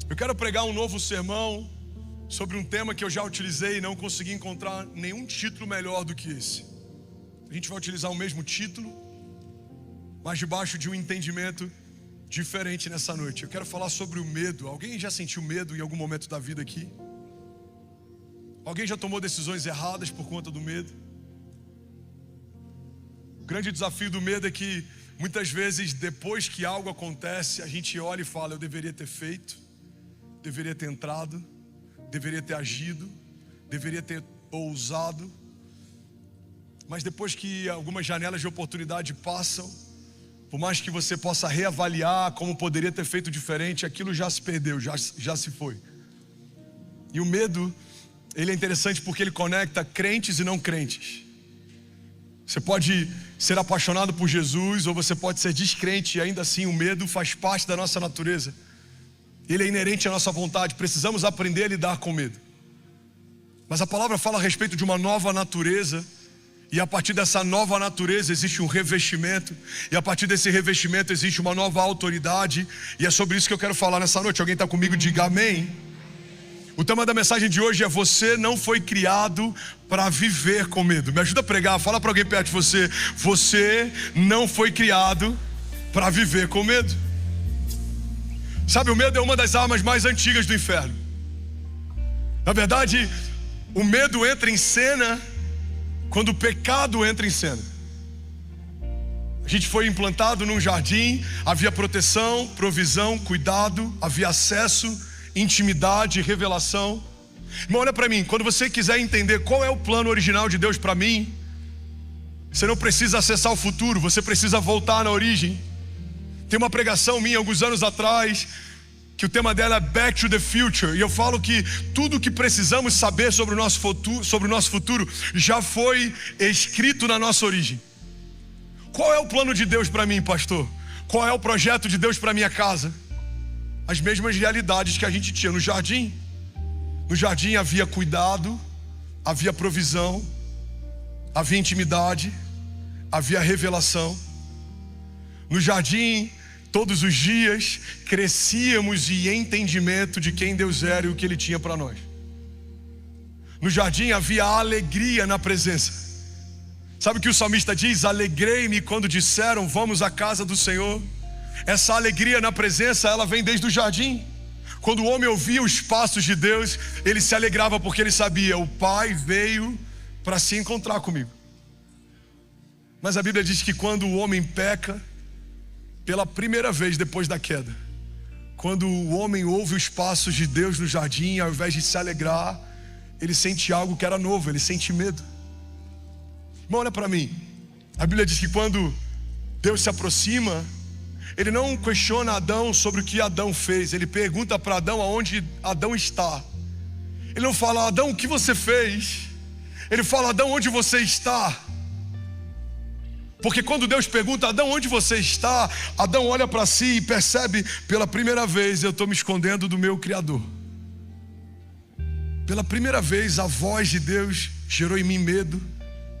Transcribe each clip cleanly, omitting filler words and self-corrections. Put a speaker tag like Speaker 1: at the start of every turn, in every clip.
Speaker 1: Eu quero pregar um novo sermão sobre um tema que eu já utilizei e não consegui encontrar nenhum título melhor do que esse. A gente vai utilizar o mesmo título, mas debaixo de um entendimento diferente nessa noite. Eu quero falar sobre o medo. Alguém já sentiu medo em algum momento da vida aqui? Alguém já tomou decisões erradas por conta do medo? O grande desafio do medo é que muitas vezes depois que algo acontece, a gente olha e fala: eu deveria ter feito, deveria ter entrado, deveria ter agido, deveria ter ousado. Mas depois que algumas janelas de oportunidade passam, por mais que você possa reavaliar como poderia ter feito diferente, aquilo já se perdeu, já se foi. E o medo, ele é interessante porque ele conecta crentes e não crentes. Você pode ser apaixonado por Jesus, ou você pode ser descrente, e ainda assim o medo faz parte da nossa natureza. Ele é inerente à nossa vontade. Precisamos aprender a lidar com o medo. Mas a palavra fala a respeito de uma nova natureza, e a partir dessa nova natureza existe um revestimento, e a partir desse revestimento existe uma nova autoridade, e é sobre isso que eu quero falar nessa noite. Alguém está comigo? Diga amém. O tema da mensagem de hoje é: você não foi criado para viver com medo. Me ajuda a pregar, fala para alguém perto de você: você não foi criado para viver com medo. Sabe, o medo é uma das armas mais antigas do inferno. Na verdade, o medo entra em cena quando o pecado entra em cena. A gente foi implantado num jardim, havia proteção, provisão, cuidado, havia acesso, intimidade, revelação. Irmão, olha para mim, quando você quiser entender qual é o plano original de Deus para mim, você não precisa acessar o futuro, você precisa voltar na origem. Tem uma pregação minha alguns anos atrás, que o tema dela é Back to the Future, e eu falo que tudo o que precisamos saber sobre o nosso futuro já foi escrito na nossa origem. Qual é o plano de Deus para mim, pastor? Qual é o projeto de Deus para minha casa? As mesmas realidades que a gente tinha no jardim. No jardim havia cuidado, havia provisão, havia intimidade, havia revelação. No jardim, todos os dias, crescíamos em entendimento de quem Deus era e o que Ele tinha para nós. No jardim havia alegria na presença. Sabe o que o salmista diz? Alegrei-me quando disseram: vamos à casa do Senhor. Essa alegria na presença, ela vem desde o jardim. Quando o homem ouvia os passos de Deus, ele se alegrava porque ele sabia: o Pai veio para se encontrar comigo. Mas a Bíblia diz que quando o homem peca, pela primeira vez depois da queda, quando o homem ouve os passos de Deus no jardim, ao invés de se alegrar, ele sente algo que era novo, ele sente medo. Irmão, olha para mim. A Bíblia diz que quando Deus se aproxima, Ele não questiona Adão sobre o que Adão fez. Ele pergunta para Adão aonde Adão está. Ele não fala: Adão, o que você fez? Ele fala: Adão, onde você está? Porque quando Deus pergunta: Adão, onde você está? Adão olha para si e percebe: pela primeira vez eu estou me escondendo do meu Criador. Pela primeira vez a voz de Deus gerou em mim medo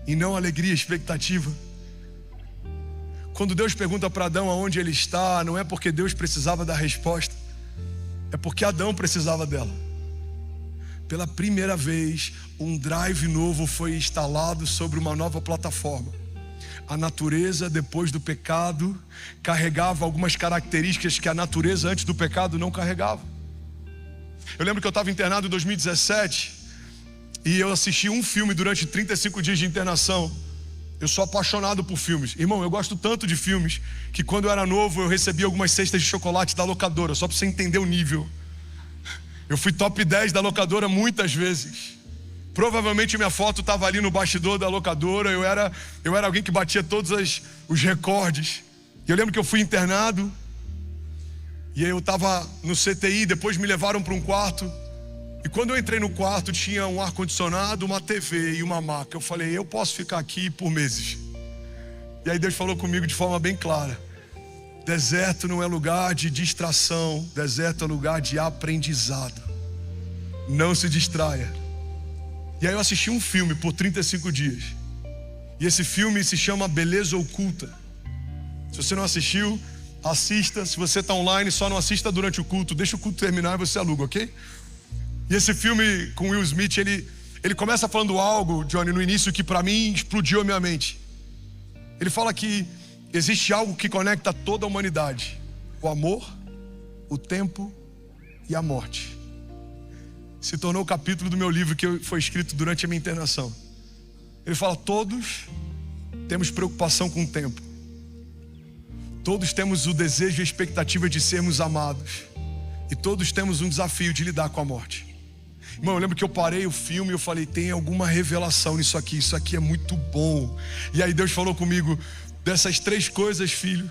Speaker 1: e não alegria e expectativa. Quando Deus pergunta para Adão aonde ele está, não é porque Deus precisava da resposta, é porque Adão precisava dela. Pela primeira vez, um drive novo foi instalado sobre uma nova plataforma. A natureza, depois do pecado, carregava algumas características que a natureza antes do pecado não carregava. Eu lembro que eu estava internado em 2017 e eu assisti um filme durante 35 dias de internação. Eu sou apaixonado por filmes. Irmão, eu gosto tanto de filmes que quando eu era novo eu recebia algumas cestas de chocolate da locadora, só para você entender o nível. Eu fui top 10 da locadora muitas vezes. Provavelmente minha foto estava ali no bastidor da locadora. Eu era alguém que batia todos os recordes. E eu lembro que eu fui internado, e aí eu estava no CTI, depois me levaram para um quarto. E quando eu entrei no quarto, tinha um ar-condicionado, uma TV e uma maca. Eu falei: eu posso ficar aqui por meses. E aí Deus falou comigo de forma bem clara: deserto não é lugar de distração, deserto é lugar de aprendizado. Não se distraia. E aí eu assisti um filme por 35 dias. E esse filme se chama Beleza Oculta. Se você não assistiu, assista. Se você está online, só não assista durante o culto. Deixa o culto terminar e você aluga, ok? E esse filme com Will Smith, ele começa falando algo, Johnny, no início que para mim explodiu a minha mente. Ele fala que existe algo que conecta toda a humanidade: o amor, o tempo e a morte. Se tornou o capítulo do meu livro que foi escrito durante a minha internação. Ele fala: todos temos preocupação com o tempo. Todos temos o desejo e a expectativa de sermos amados. E todos temos um desafio de lidar com a morte. Irmão, eu lembro que eu parei o filme e eu falei: tem alguma revelação nisso aqui, isso aqui é muito bom. E aí Deus falou comigo: dessas 3 coisas, filho,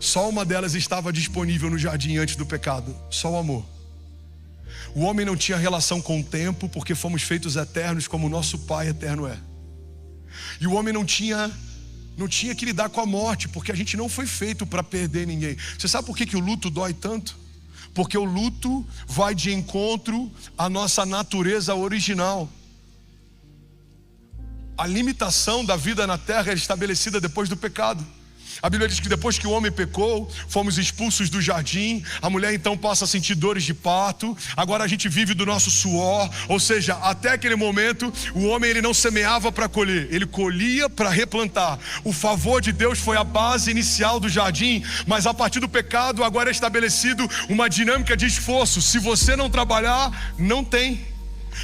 Speaker 1: só uma delas estava disponível no jardim antes do pecado: só o amor. O homem não tinha relação com o tempo, porque fomos feitos eternos como o nosso Pai eterno é. E o homem não tinha que lidar com a morte, porque a gente não foi feito para perder ninguém. Você sabe por que o luto dói tanto? Porque o luto vai de encontro à nossa natureza original. A limitação da vida na terra é estabelecida depois do pecado. A Bíblia diz que depois que o homem pecou, fomos expulsos do jardim. A mulher então passa a sentir dores de parto. Agora a gente vive do nosso suor. Ou seja, até aquele momento, o homem ele não semeava para colher, ele colhia para replantar. O favor de Deus foi a base inicial do jardim. Mas a partir do pecado, agora é estabelecido uma dinâmica de esforço. Se você não trabalhar, não tem.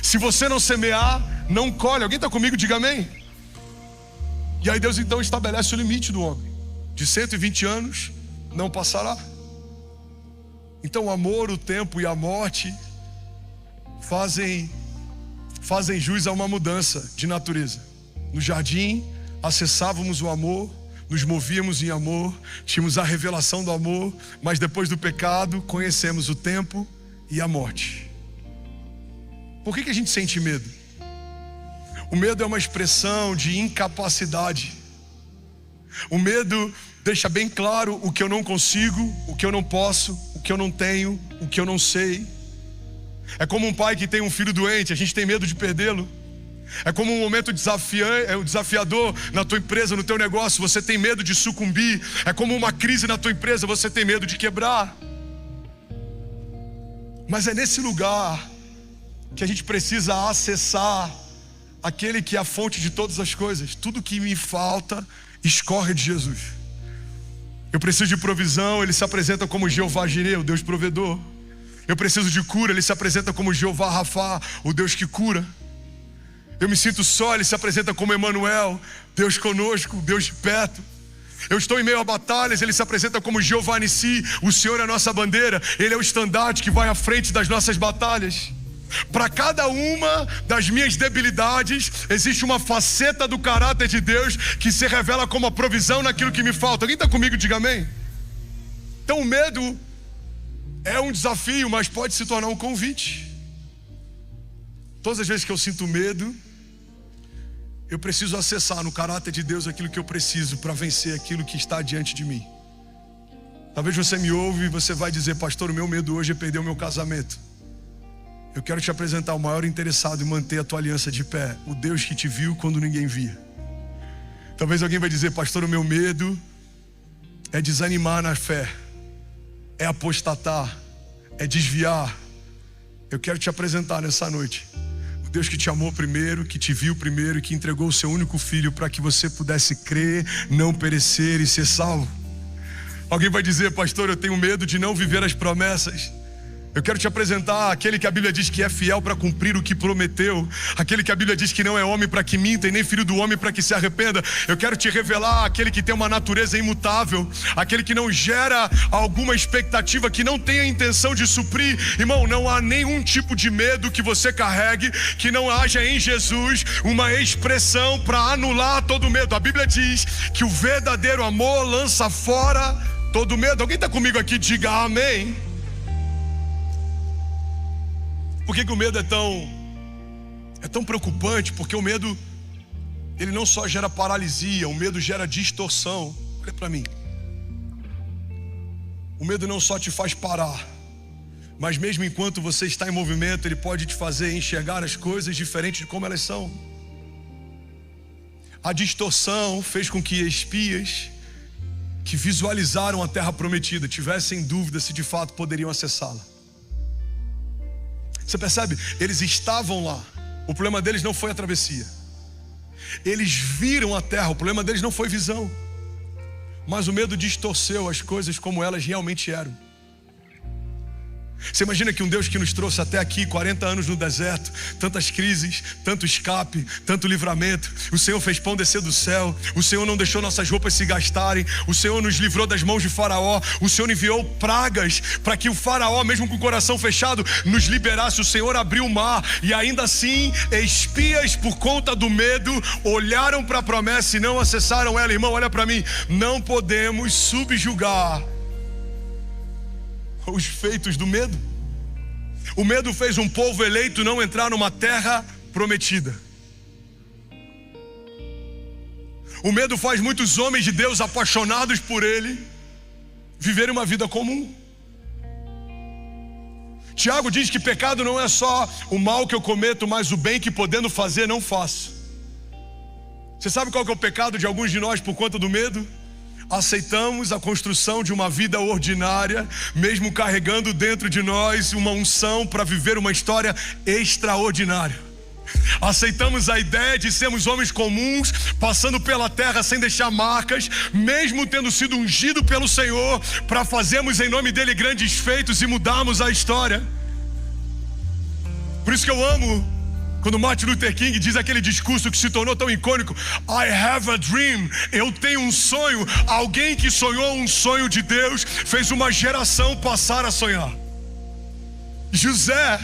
Speaker 1: Se você não semear, não colhe. Alguém está comigo? Diga amém. E aí Deus então estabelece o limite do homem: de 120 anos não passará. Então o amor, o tempo e a morte fazem jus a uma mudança de natureza. No jardim acessávamos o amor, nos movíamos em amor, tínhamos a revelação do amor, mas depois do pecado conhecemos o tempo e a morte. Por que a gente sente medo? O medo é uma expressão de incapacidade. O medo deixa bem claro o que eu não consigo, o que eu não posso, o que eu não tenho, o que eu não sei. É como um pai que tem um filho doente, a gente tem medo de perdê-lo. É como um momento desafiador na tua empresa, no teu negócio, você tem medo de sucumbir. É como uma crise na tua empresa, você tem medo de quebrar. Mas é nesse lugar que a gente precisa acessar aquele que é a fonte de todas as coisas. Tudo que me falta escorre de Jesus. Eu preciso de provisão, ele se apresenta como Jeová Jireh, o Deus provedor. Eu preciso de cura, ele se apresenta como Jeová Rafá, o Deus que cura. Eu me sinto só, ele se apresenta como Emanuel, Deus conosco, Deus de perto. Eu estou em meio a batalhas, ele se apresenta como Jeová Nissi, o Senhor é a nossa bandeira, ele é o estandarte que vai à frente das nossas batalhas. Para cada uma das minhas debilidades, existe uma faceta do caráter de Deus que se revela como a provisão naquilo que me falta. Alguém está comigo? Diga amém. Então o medo é um desafio, mas pode se tornar um convite. Todas as vezes que eu sinto medo, eu preciso acessar no caráter de Deus aquilo que eu preciso para vencer aquilo que está diante de mim. Talvez você me ouve e você vai dizer: pastor, o meu medo hoje é perder o meu casamento. Eu quero te apresentar o maior interessado em manter a tua aliança de pé, o Deus que te viu quando ninguém via. Talvez alguém vai dizer: pastor, o meu medo é desanimar na fé, é apostatar, é desviar. Eu quero te apresentar nessa noite o Deus que te amou primeiro, que te viu primeiro e que entregou o seu único filho para que você pudesse crer, não perecer e ser salvo. Alguém vai dizer: pastor, eu tenho medo de não viver as promessas. Eu quero te apresentar aquele que a Bíblia diz que é fiel para cumprir o que prometeu. Aquele que a Bíblia diz que não é homem para que minta e nem filho do homem para que se arrependa. Eu quero te revelar aquele que tem uma natureza imutável. Aquele que não gera alguma expectativa, que não tem a intenção de suprir. Irmão, não há nenhum tipo de medo que você carregue que não haja em Jesus uma expressão para anular todo medo. A Bíblia diz que o verdadeiro amor lança fora todo medo. Alguém está comigo aqui? Diga amém. Por que o medo é tão preocupante? Porque o medo, ele não só gera paralisia, o medo gera distorção. Olha para mim. O medo não só te faz parar, mas mesmo enquanto você está em movimento, ele pode te fazer enxergar as coisas diferente de como elas são. A distorção fez com que espias que visualizaram a terra prometida tivessem dúvida se de fato poderiam acessá-la. Você percebe? Eles estavam lá. O problema deles não foi a travessia. Eles viram a terra, o problema deles não foi visão. Mas o medo distorceu as coisas como elas realmente eram. Você imagina que um Deus que nos trouxe até aqui, 40 anos no deserto, tantas crises, tanto escape, tanto livramento. O Senhor fez pão descer do céu. O Senhor não deixou nossas roupas se gastarem. O Senhor nos livrou das mãos de Faraó. O Senhor enviou pragas para que o Faraó, mesmo com o coração fechado, nos liberasse. O Senhor abriu o mar e ainda assim, espias por conta do medo, olharam para a promessa e não acessaram ela. Irmão, olha para mim, não podemos subjugar os feitos do medo. O medo fez um povo eleito não entrar numa terra prometida. O medo faz muitos homens de Deus apaixonados por Ele viverem uma vida comum. Tiago diz que pecado não é só o mal que eu cometo, mas o bem que podendo fazer não faço. Você sabe qual que é o pecado de alguns de nós por conta do medo? Aceitamos a construção de uma vida ordinária, mesmo carregando dentro de nós uma unção para viver uma história extraordinária. Aceitamos a ideia de sermos homens comuns, passando pela terra sem deixar marcas, mesmo tendo sido ungido pelo Senhor, para fazermos em nome dele grandes feitos e mudarmos a história. Por isso que eu amo quando Martin Luther King diz aquele discurso que se tornou tão icônico: I have a dream, eu tenho um sonho. Alguém que sonhou um sonho de Deus fez uma geração passar a sonhar. José,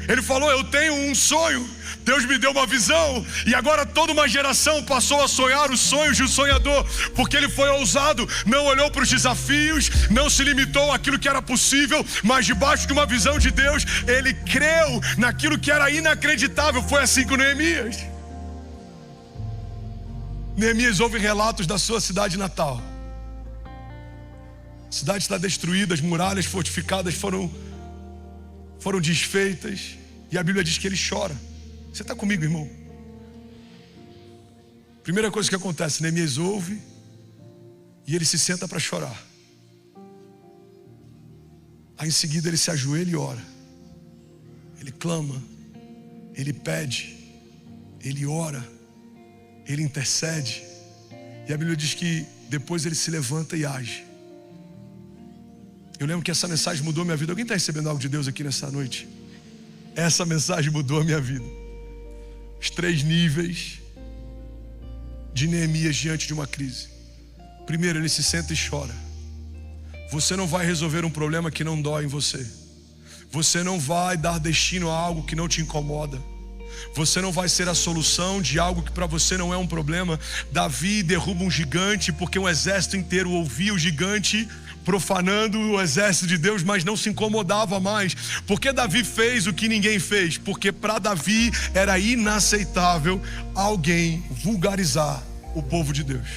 Speaker 1: ele falou: eu tenho um sonho, Deus me deu uma visão, e agora toda uma geração passou a sonhar os sonhos de um sonhador, porque ele foi ousado, não olhou para os desafios, não se limitou àquilo que era possível, mas debaixo de uma visão de Deus, ele creu naquilo que era inacreditável. Foi assim com Neemias. Neemias ouve relatos da sua cidade natal. A cidade está destruída, as muralhas fortificadas foram desfeitas, e a Bíblia diz que ele chora. Você está comigo, irmão? Primeira coisa que acontece, Neemias ouve e ele se senta para chorar. Aí em seguida ele se ajoelha e ora. Ele clama, ele pede, ele ora, ele intercede. E a Bíblia diz que depois ele se levanta e age. Eu lembro que essa mensagem mudou minha vida. Alguém está recebendo algo de Deus aqui nessa noite? Essa mensagem mudou a minha vida. Os 3 níveis de Neemias diante de uma crise. Primeiro, ele se senta e chora. Você não vai resolver um problema que não dói em você. Você não vai dar destino a algo que não te incomoda. Você não vai ser a solução de algo que para você não é um problema. Davi derruba um gigante porque um exército inteiro ouvia o gigante profanando o exército de Deus, mas não se incomodava mais. Por que Davi fez o que ninguém fez? Porque para Davi era inaceitável alguém vulgarizar o povo de Deus.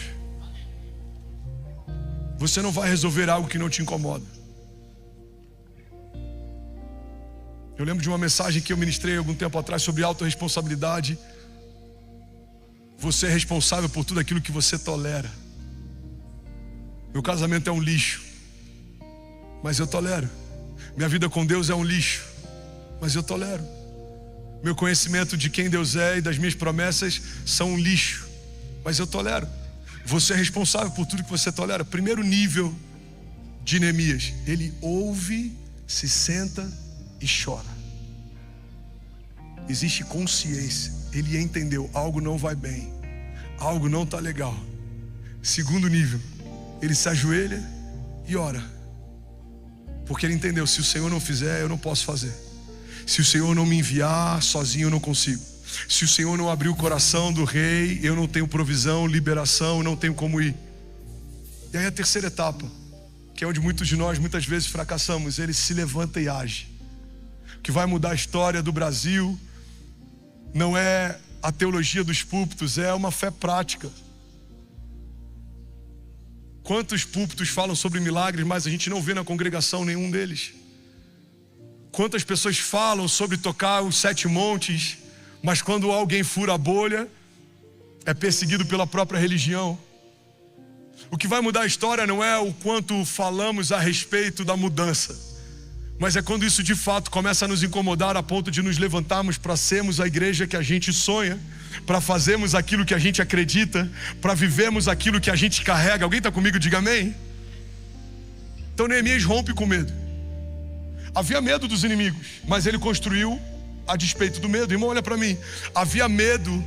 Speaker 1: Você não vai resolver algo que não te incomoda. Eu lembro de uma mensagem que eu ministrei algum tempo atrás sobre autorresponsabilidade. Você é responsável por tudo aquilo que você tolera. Meu casamento é um lixo, mas eu tolero. Minha vida com Deus é um lixo, mas eu tolero. Meu conhecimento de quem Deus é e das minhas promessas são um lixo, mas eu tolero. Você é responsável por tudo que você tolera. Primeiro nível de Neemias, ele ouve, se senta e chora. Existe consciência. Ele entendeu, algo não vai bem, algo não está legal. Segundo nível, ele se ajoelha e ora, porque ele entendeu, se o Senhor não fizer, eu não posso fazer. Se o Senhor não me enviar, sozinho eu não consigo. Se o Senhor não abrir o coração do rei, eu não tenho provisão, liberação, eu não tenho como ir. E aí a terceira etapa, que é onde muitos de nós muitas vezes fracassamos, ele se levanta e age. O que vai mudar a história do Brasil não é a teologia dos púlpitos, é uma fé prática. Quantos púlpitos falam sobre milagres, mas a gente não vê na congregação nenhum deles? Quantas pessoas falam sobre tocar os 7 montes, mas quando alguém fura a bolha, é perseguido pela própria religião? O que vai mudar a história não é o quanto falamos a respeito da mudança, mas é quando isso de fato começa a nos incomodar a ponto de nos levantarmos para sermos a igreja que a gente sonha, para fazermos aquilo que a gente acredita, para vivermos aquilo que a gente carrega. Alguém está comigo? Diga amém. Então Neemias rompe com medo. Havia medo dos inimigos, mas ele construiu a despeito do medo. Irmão, olha para mim. Havia medo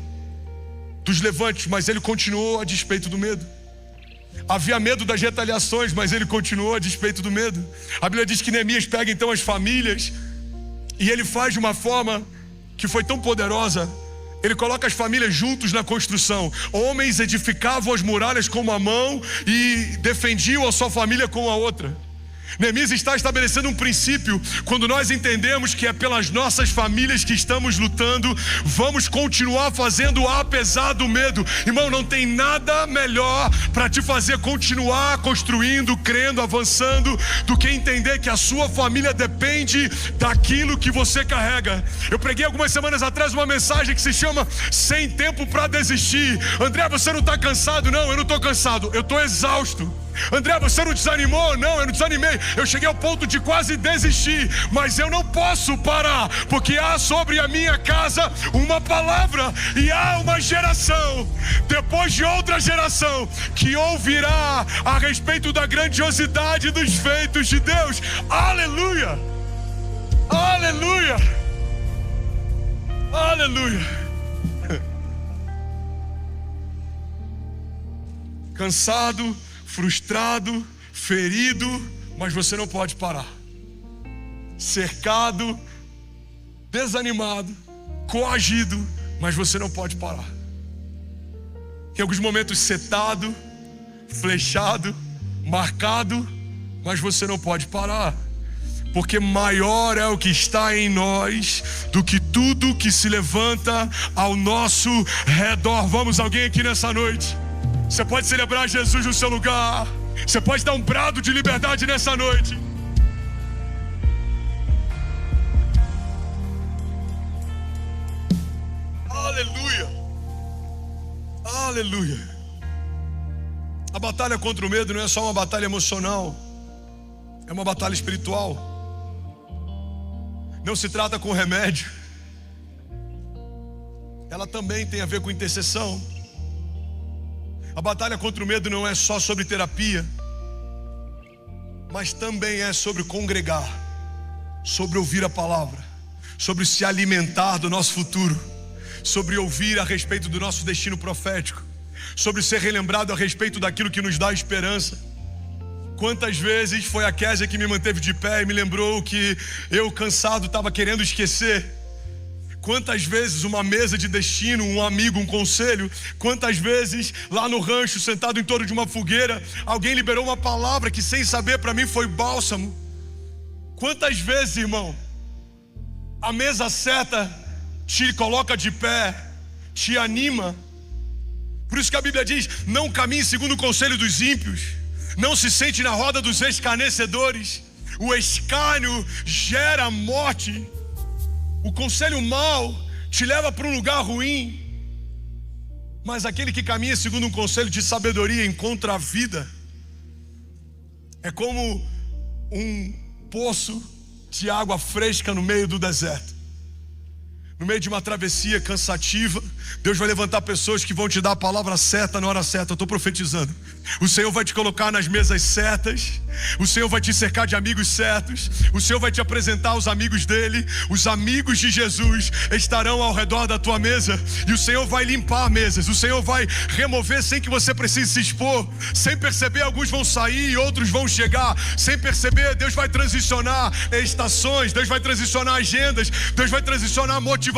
Speaker 1: dos levantes, mas ele continuou a despeito do medo. Havia medo das retaliações, mas ele continuou a despeito do medo. A Bíblia diz que Neemias pega então as famílias e ele faz de uma forma que foi tão poderosa. Ele coloca as famílias juntos na construção. Homens edificavam as muralhas com uma mão e defendiam a sua família com a outra. Neemias está estabelecendo um princípio. Quando nós entendemos que é pelas nossas famílias que estamos lutando, vamos continuar fazendo apesar do medo. Irmão, não tem nada melhor para te fazer continuar construindo, crendo, avançando, do que entender que a sua família depende daquilo que você carrega. Eu preguei algumas semanas atrás uma mensagem que se chama Sem Tempo para Desistir. André, você não está cansado? Não, eu não estou cansado, eu estou exausto. André, você não desanimou? Não, eu não desanimei. Eu cheguei ao ponto de quase desistir, mas eu não posso parar, porque há sobre a minha casa uma palavra, e há uma geração depois de outra geração que ouvirá a respeito da grandiosidade dos feitos de Deus. Aleluia! Aleluia! Aleluia! Cansado, frustrado, ferido, mas você não pode parar. Cercado, desanimado, coagido, mas você não pode parar. Em alguns momentos setado, flechado, marcado, mas você não pode parar. Porque maior é o que está em nós do que tudo que se levanta ao nosso redor. Vamos, alguém aqui nessa noite? Você pode celebrar Jesus no seu lugar. Você pode dar um brado de liberdade nessa noite. Aleluia. Aleluia. A batalha contra o medo não é só uma batalha emocional, é uma batalha espiritual. Não se trata com remédio. Ela também tem a ver com intercessão. A batalha contra o medo não é só sobre terapia, mas também é sobre congregar, sobre ouvir a palavra, sobre se alimentar do nosso futuro, sobre ouvir a respeito do nosso destino profético, sobre ser relembrado a respeito daquilo que nos dá esperança. Quantas vezes foi a Késia que me manteve de pé e me lembrou que eu, cansado, estava querendo esquecer. Quantas vezes uma mesa de destino, um amigo, um conselho. Quantas vezes lá no rancho, sentado em torno de uma fogueira, alguém liberou uma palavra que sem saber para mim foi bálsamo. Quantas vezes, irmão, a mesa certa te coloca de pé, te anima. Por isso que a Bíblia diz: não caminhe segundo o conselho dos ímpios, não se sente na roda dos escarnecedores. O escárnio gera morte. O conselho mau te leva para um lugar ruim, mas aquele que caminha segundo um conselho de sabedoria encontra a vida. É como um poço de água fresca no meio do deserto. No meio de uma travessia cansativa, Deus vai levantar pessoas que vão te dar a palavra certa na hora certa. Eu estou profetizando. O Senhor vai te colocar nas mesas certas. O Senhor vai te cercar de amigos certos. O Senhor vai te apresentar os amigos dele. Os amigos de Jesus estarão ao redor da tua mesa. E o Senhor vai limpar mesas. O Senhor vai remover sem que você precise se expor. Sem perceber, alguns vão sair e outros vão chegar. Sem perceber, Deus vai transicionar estações. Deus vai transicionar agendas. Deus vai transicionar motivações.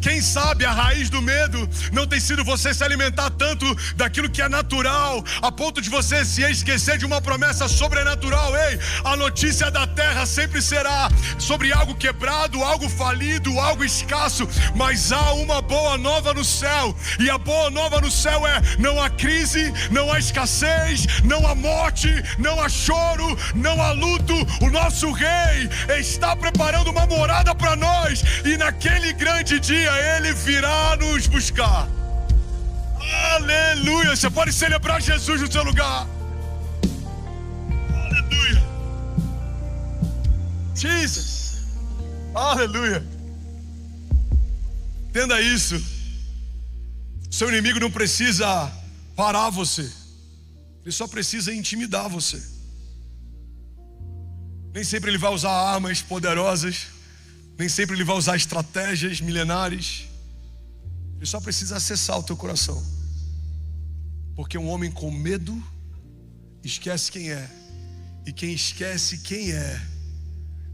Speaker 1: Quem sabe a raiz do medo não tem sido você se alimentar tanto daquilo que é natural, a ponto de você se esquecer de uma promessa sobrenatural. Ei, a notícia da terra sempre será sobre algo quebrado, algo falido, algo escasso, mas há uma boa nova no céu, e a boa nova no céu é: não há crise, não há escassez, não há morte, não há choro, não há luto. O nosso rei está preparando uma morada para nós, e naquele grande dia ele virá nos buscar. Aleluia. Você pode celebrar Jesus no seu lugar. Aleluia. Jesus. Aleluia. Entenda isso. Seu inimigo não precisa parar você. Ele só precisa intimidar você. Nem sempre ele vai usar armas poderosas. Nem sempre ele vai usar estratégias milenares. Ele só precisa acessar o teu coração. Porque um homem com medo esquece quem é. E quem esquece quem é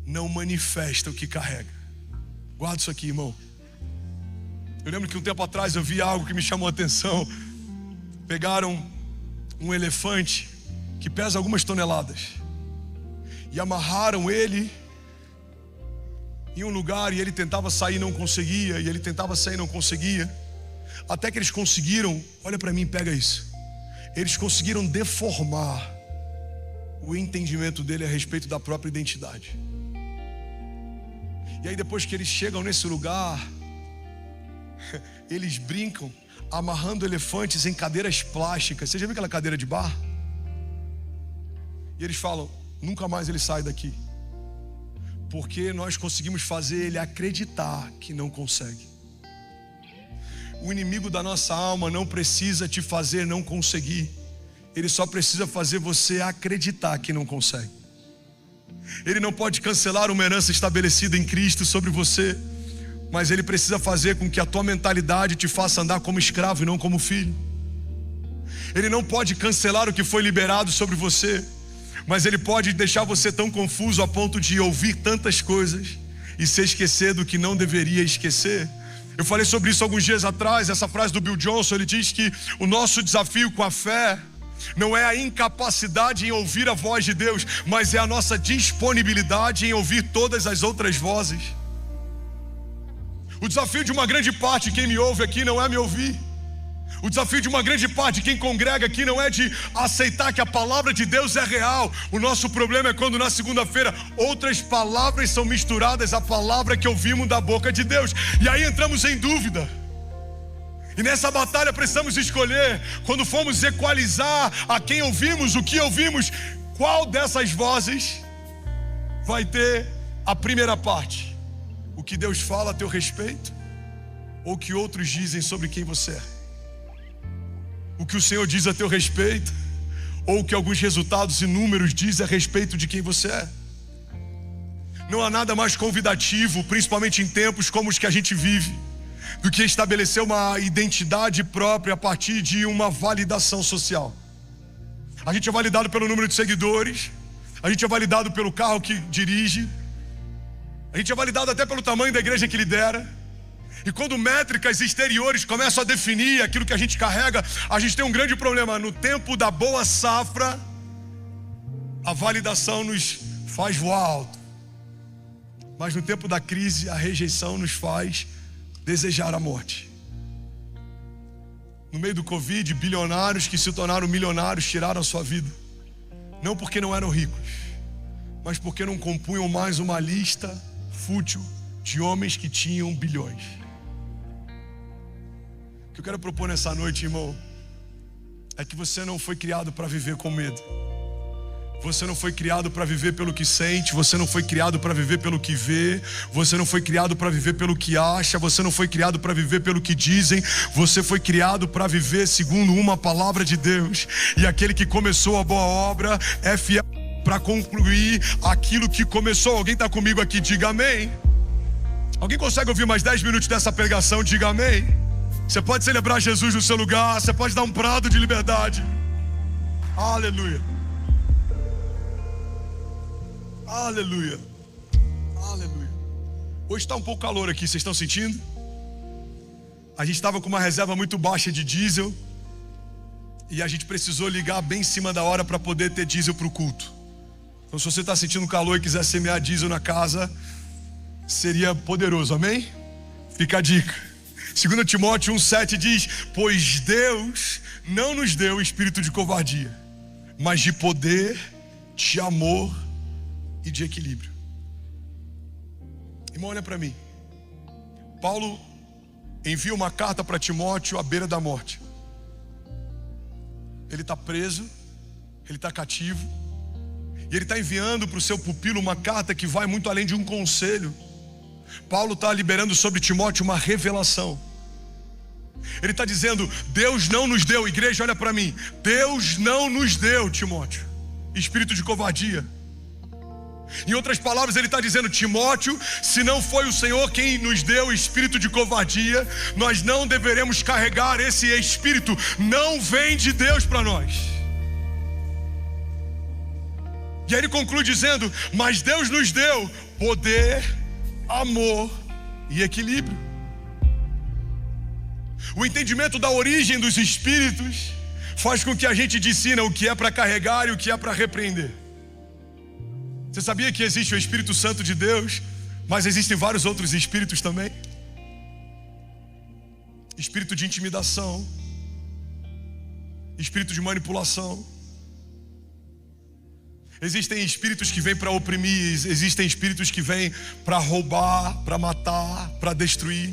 Speaker 1: não manifesta o que carrega. Guarda isso aqui, irmão. Eu lembro que um tempo atrás eu vi algo que me chamou a atenção. Pegaram um elefante que pesa algumas toneladas e amarraram ele em um lugar, e ele tentava sair e não conseguia, e ele tentava sair e não conseguia, até que eles conseguiram, olha para mim, pega isso, eles conseguiram deformar o entendimento dele a respeito da própria identidade. E aí depois que eles chegam nesse lugar, eles brincam amarrando elefantes em cadeiras plásticas. Você já viu aquela cadeira de bar? E eles falam, nunca mais ele sai daqui, porque nós conseguimos fazer ele acreditar que não consegue. O inimigo da nossa alma não precisa te fazer não conseguir. Ele só precisa fazer você acreditar que não consegue. Ele não pode cancelar uma herança estabelecida em Cristo sobre você, mas ele precisa fazer com que a tua mentalidade te faça andar como escravo e não como filho. Ele não pode cancelar o que foi liberado sobre você, mas ele pode deixar você tão confuso a ponto de ouvir tantas coisas e se esquecer do que não deveria esquecer. Eu falei sobre isso alguns dias atrás, essa frase do Bill Johnson. Ele diz que o nosso desafio com a fé não é a incapacidade em ouvir a voz de Deus, mas é a nossa disponibilidade em ouvir todas as outras vozes. O desafio de uma grande parte de quem me ouve aqui não é me ouvir. O desafio de uma grande parte de quem congrega aqui não é de aceitar que a palavra de Deus é real. O nosso problema é quando na segunda-feira outras palavras são misturadas à palavra que ouvimos da boca de Deus. E aí entramos em dúvida. E nessa batalha precisamos escolher, quando formos equalizar a quem ouvimos, o que ouvimos, qual dessas vozes vai ter a primeira parte. O que Deus fala a teu respeito, ou o que outros dizem sobre quem você é. O que o Senhor diz a teu respeito, ou o que alguns resultados e números dizem a respeito de quem você é. Não há nada mais convidativo, principalmente em tempos como os que a gente vive, do que estabelecer uma identidade própria a partir de uma validação social. A gente é validado pelo número de seguidores, a gente é validado pelo carro que dirige, a gente é validado até pelo tamanho da igreja que lidera. E quando métricas exteriores começam a definir aquilo que a gente carrega, a gente tem um grande problema. No tempo da boa safra, a validação nos faz voar alto. Mas no tempo da crise, a rejeição nos faz desejar a morte. No meio do Covid, bilionários que se tornaram milionários tiraram a sua vida. Não porque não eram ricos, mas porque não compunham mais uma lista fútil de homens que tinham bilhões. O que eu quero propor nessa noite, irmão, é que você não foi criado para viver com medo. Você não foi criado para viver pelo que sente. Você não foi criado para viver pelo que vê. Você não foi criado para viver pelo que acha. Você não foi criado para viver pelo que dizem. Você foi criado para viver segundo uma palavra de Deus. E aquele que começou a boa obra é fiel para concluir aquilo que começou. Alguém está comigo aqui? Diga amém. Alguém consegue ouvir mais 10 minutos dessa pregação? Diga amém. Você pode celebrar Jesus no seu lugar. Você pode dar um brado de liberdade. Aleluia. Aleluia. Aleluia. Hoje está um pouco calor aqui, vocês estão sentindo? A gente estava com uma reserva muito baixa de diesel e a gente precisou ligar bem em cima da hora para poder ter diesel para o culto. Então se você está sentindo calor e quiser semear diesel na casa, seria poderoso, amém? Fica a dica. 2 Timóteo 1,7 diz: pois Deus não nos deu espírito de covardia, mas de poder, de amor e de equilíbrio. Irmão, olha para mim. Paulo envia uma carta para Timóteo à beira da morte. ele está preso, ele está cativo, e ele está enviando para o seu pupilo uma carta que vai muito além de um conselho. Paulo está liberando sobre Timóteo uma revelação. Ele está dizendo: Deus não nos deu, igreja, olha para mim, Deus não nos deu, Timóteo, espírito de covardia. Em outras palavras, ele está dizendo: Timóteo, se não foi o Senhor quem nos deu espírito de covardia, nós não deveremos carregar esse espírito, não vem de Deus para nós. E aí ele conclui dizendo: mas Deus nos deu poder, amor e equilíbrio. O entendimento da origem dos espíritos faz com que a gente discina o que é para carregar e o que é para repreender. Você sabia que existe o Espírito Santo de Deus, mas existem vários outros espíritos também? Espírito de intimidação, espírito de manipulação. Existem espíritos que vêm para oprimir, existem espíritos que vêm para roubar, para matar, para destruir.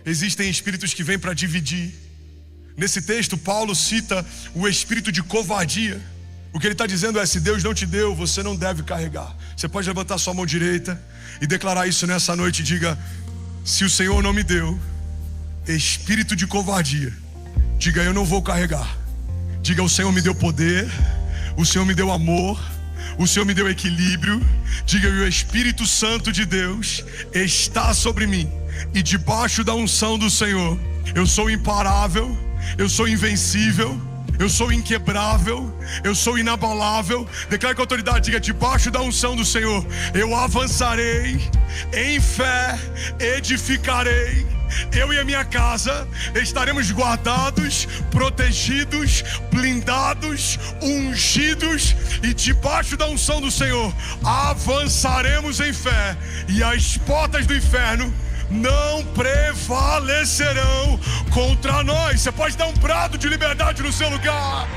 Speaker 1: Existem espíritos que vêm para dividir. Nesse texto, Paulo cita o espírito de covardia. O que ele está dizendo é: se Deus não te deu, você não deve carregar. Você pode levantar sua mão direita e declarar isso nessa noite. Diga: se o Senhor não me deu espírito de covardia, diga: eu não vou carregar. Diga: o Senhor me deu poder, o Senhor me deu amor, o Senhor me deu equilíbrio. Diga: o Espírito Santo de Deus está sobre mim, e debaixo da unção do Senhor eu sou imparável, eu sou invencível, eu sou inquebrável, eu sou inabalável. Declare com autoridade, diga: debaixo da unção do Senhor eu avançarei, em fé edificarei. Eu e a minha casa estaremos guardados, protegidos, blindados, ungidos, e debaixo da unção do Senhor avançaremos em fé, e as portas do inferno não prevalecerão contra nós. Você pode dar um brado de liberdade no seu lugar.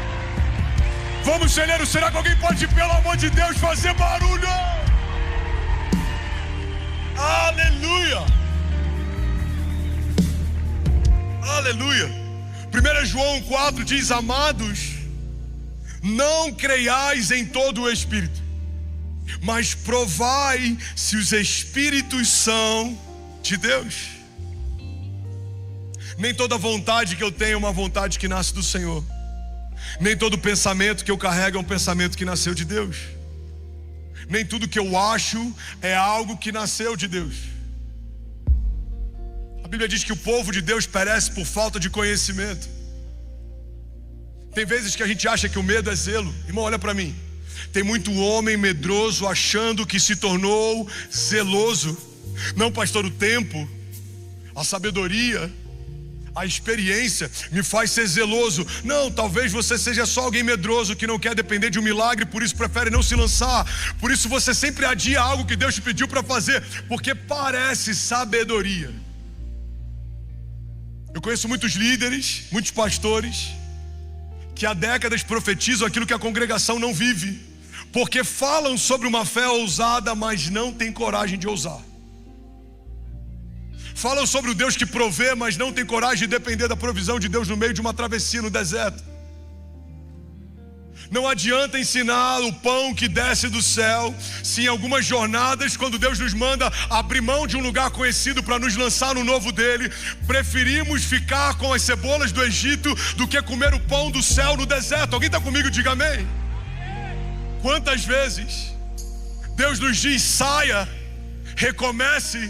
Speaker 1: Vamos, celeiro, será que alguém pode, pelo amor de Deus, fazer barulho? Aleluia! Aleluia! 1 João 4 diz: amados, não creiais em todo o Espírito, mas provai se os Espíritos são de Deus. Nem toda vontade que eu tenho é uma vontade que nasce do Senhor. Nem todo pensamento que eu carrego é um pensamento que nasceu de Deus. Nem tudo que eu acho é algo que nasceu de Deus. A Bíblia diz que o povo de Deus perece por falta de conhecimento. Tem vezes que a gente acha que o medo é zelo. Irmão, olha para mim. Tem muito homem medroso achando que se tornou zeloso. Não, pastor, o tempo, a sabedoria, a experiência me faz ser zeloso. Não, talvez você seja só alguém medroso que não quer depender de um milagre, por isso prefere não se lançar. Por isso você sempre adia algo que Deus te pediu para fazer, porque parece sabedoria. Eu conheço muitos líderes, muitos pastores, que há décadas profetizam aquilo que a congregação não vive, porque falam sobre uma fé ousada, mas não têm coragem de ousar. Falam sobre o Deus que provê, mas não tem coragem de depender da provisão de Deus no meio de uma travessia no deserto. Não adianta ensinar o pão que desce do céu, se em algumas jornadas, quando Deus nos manda abrir mão de um lugar conhecido para nos lançar no novo dele, preferimos ficar com as cebolas do Egito do que comer o pão do céu no deserto. Alguém está comigo? Diga amém. Quantas vezes Deus nos diz: saia, recomece,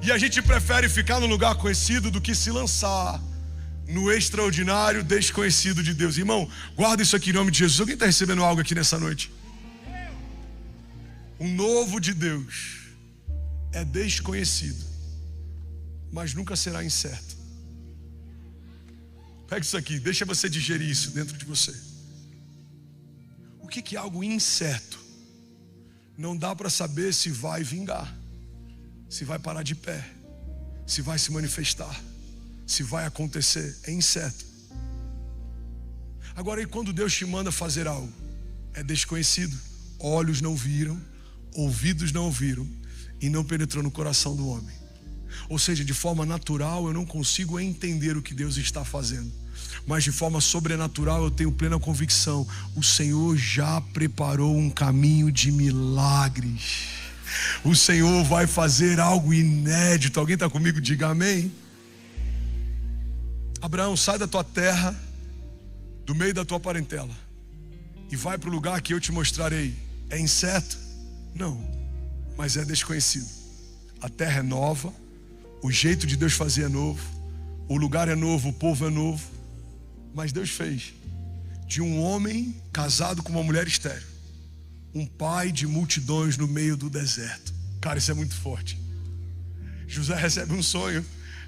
Speaker 1: e a gente prefere ficar no lugar conhecido do que se lançar no extraordinário desconhecido de Deus. Irmão, guarda isso aqui em nome de Jesus. Alguém está recebendo algo aqui nessa noite? O novo de Deus é desconhecido, mas nunca será incerto. Pega isso aqui, deixa você digerir isso dentro de você. O que é algo incerto? Não dá para saber se vai vingar, se vai parar de pé, se vai se manifestar, se vai acontecer. É incerto. Agora, e quando Deus te manda fazer algo? É desconhecido. Olhos não viram, ouvidos não ouviram, e não penetrou no coração do homem. Ou seja, de forma natural eu não consigo entender o que Deus está fazendo, mas de forma sobrenatural eu tenho plena convicção: o Senhor já preparou um caminho de milagres. O Senhor vai fazer algo inédito. Alguém está comigo? Diga amém. Abraão, sai da tua terra, do meio da tua parentela, e vai para o lugar que eu te mostrarei. É incerto? Não, mas é desconhecido. A terra é nova, o jeito de Deus fazer é novo, o lugar é novo, o povo é novo. Mas Deus fez de um homem casado com uma mulher estéril um pai de multidões no meio do deserto. Cara, isso é muito forte. José recebe um sonho,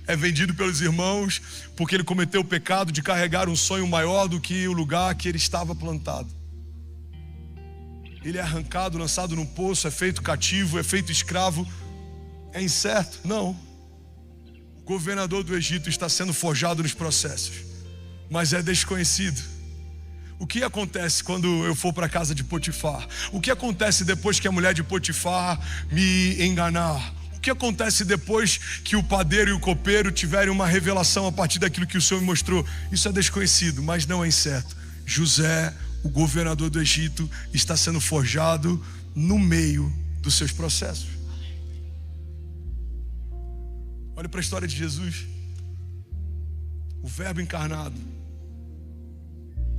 Speaker 1: é vendido pelos irmãos porque ele cometeu o pecado de carregar um sonho maior do que o lugar que ele estava plantado. Ele é arrancado, lançado num poço, é feito cativo, é feito escravo. É incerto? Não. O governador do Egito está sendo forjado nos processos, mas é desconhecido. O que acontece quando eu for para a casa de Potifar? O que acontece depois que a mulher de Potifar me enganar? O que acontece depois que o padeiro e o copeiro tiverem uma revelação a partir daquilo que o Senhor me mostrou? Isso é desconhecido, mas não é incerto. José, o governador do Egito, está sendo forjado no meio dos seus processos. Olha para a história de Jesus. O Verbo encarnado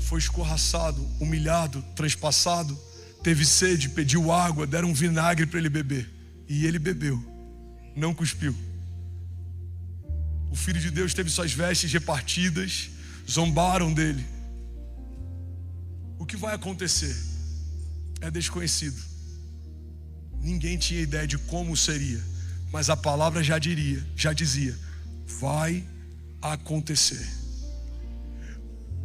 Speaker 1: foi escorraçado, humilhado, transpassado, teve sede, pediu água, deram um vinagre para ele beber, e ele bebeu, não cuspiu. O Filho de Deus teve suas vestes repartidas, zombaram dele. O que vai acontecer é desconhecido. Ninguém tinha ideia de como seria, mas a palavra já dizia, vai acontecer.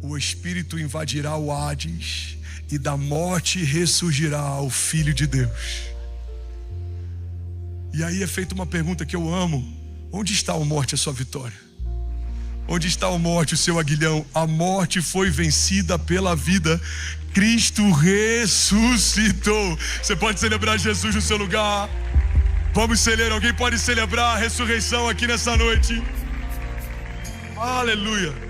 Speaker 1: O Espírito invadirá o Hades e da morte ressurgirá o Filho de Deus. E aí é feita uma pergunta que eu amo: onde está a morte, a sua vitória? Onde está a morte, o seu aguilhão? A morte foi vencida pela vida. Cristo ressuscitou. Você pode celebrar Jesus no seu lugar. Vamos celebrar. Alguém pode celebrar a ressurreição aqui nessa noite? Aleluia.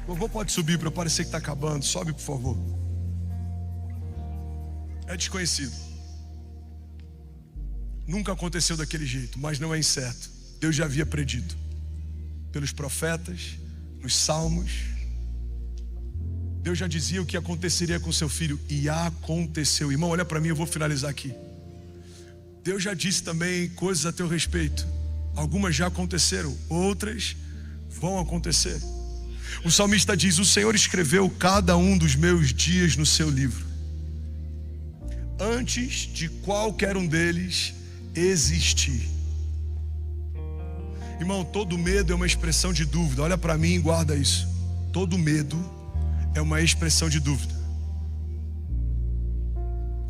Speaker 1: O louvor pode subir para parecer que está acabando. Sobe, por favor. É desconhecido. Nunca aconteceu daquele jeito, mas não é incerto. Deus já havia predito pelos profetas, nos salmos. Deus já dizia o que aconteceria com seu filho, e aconteceu. Irmão, olha para mim, eu vou finalizar aqui. Deus já disse também coisas a teu respeito. Algumas já aconteceram, outras vão acontecer. O salmista diz: o Senhor escreveu cada um dos meus dias no seu livro, antes de qualquer um deles existir. Irmão, todo medo é uma expressão de dúvida. Olha para mim e guarda isso. Todo medo é uma expressão de dúvida.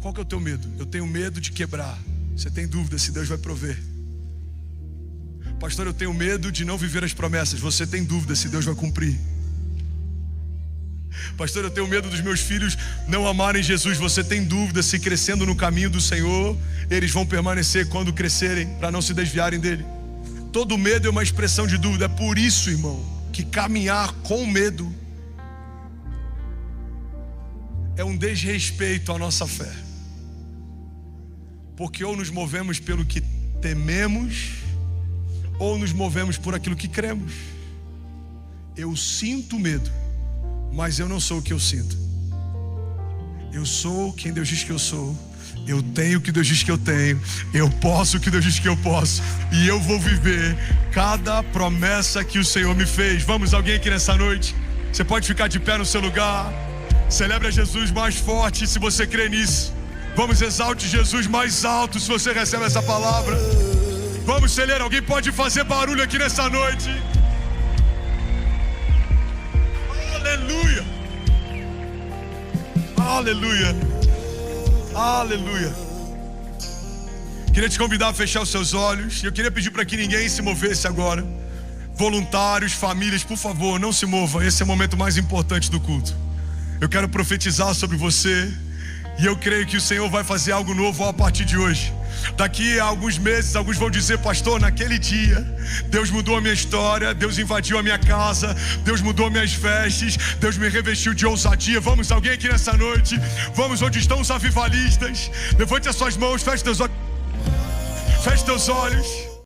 Speaker 1: Qual que é o teu medo? Eu tenho medo de quebrar. Você tem dúvida se Deus vai prover. Pastor, eu tenho medo de não viver as promessas. Você tem dúvida se Deus vai cumprir. Pastor, eu tenho medo dos meus filhos não amarem Jesus. Você tem dúvida se crescendo no caminho do Senhor eles vão permanecer quando crescerem, para não se desviarem dele. Todo medo é uma expressão de dúvida. É por isso, irmão, que caminhar com medo é um desrespeito à nossa fé. Porque ou nos movemos pelo que tememos, ou nos movemos por aquilo que cremos. Eu sinto medo, mas eu não sou o que eu sinto. Eu sou quem Deus diz que eu sou. Eu tenho o que Deus diz que eu tenho. Eu posso o que Deus diz que eu posso. E eu vou viver cada promessa que o Senhor me fez. Vamos, alguém aqui nessa noite? Você pode ficar de pé no seu lugar. Celebra Jesus mais forte se você crê nisso. Vamos, exalte Jesus mais alto se você recebe essa palavra. Vamos celebrar. Alguém pode fazer barulho aqui nessa noite? Aleluia. Aleluia. Aleluia. Queria te convidar a fechar os seus olhos. Eu queria pedir para que ninguém se movesse agora. Voluntários, famílias, por favor, não se movam. Esse é o momento mais importante do culto. Eu quero profetizar sobre você E eu creio que o Senhor vai fazer algo novo a partir de hoje. Daqui a alguns meses, alguns vão dizer: pastor, naquele dia Deus mudou a minha história, Deus invadiu a minha casa, Deus mudou minhas vestes, Deus me revestiu de ousadia. Vamos, alguém aqui nessa noite? Vamos onde estão os avivalistas. Levante as suas mãos, feche teus olhos.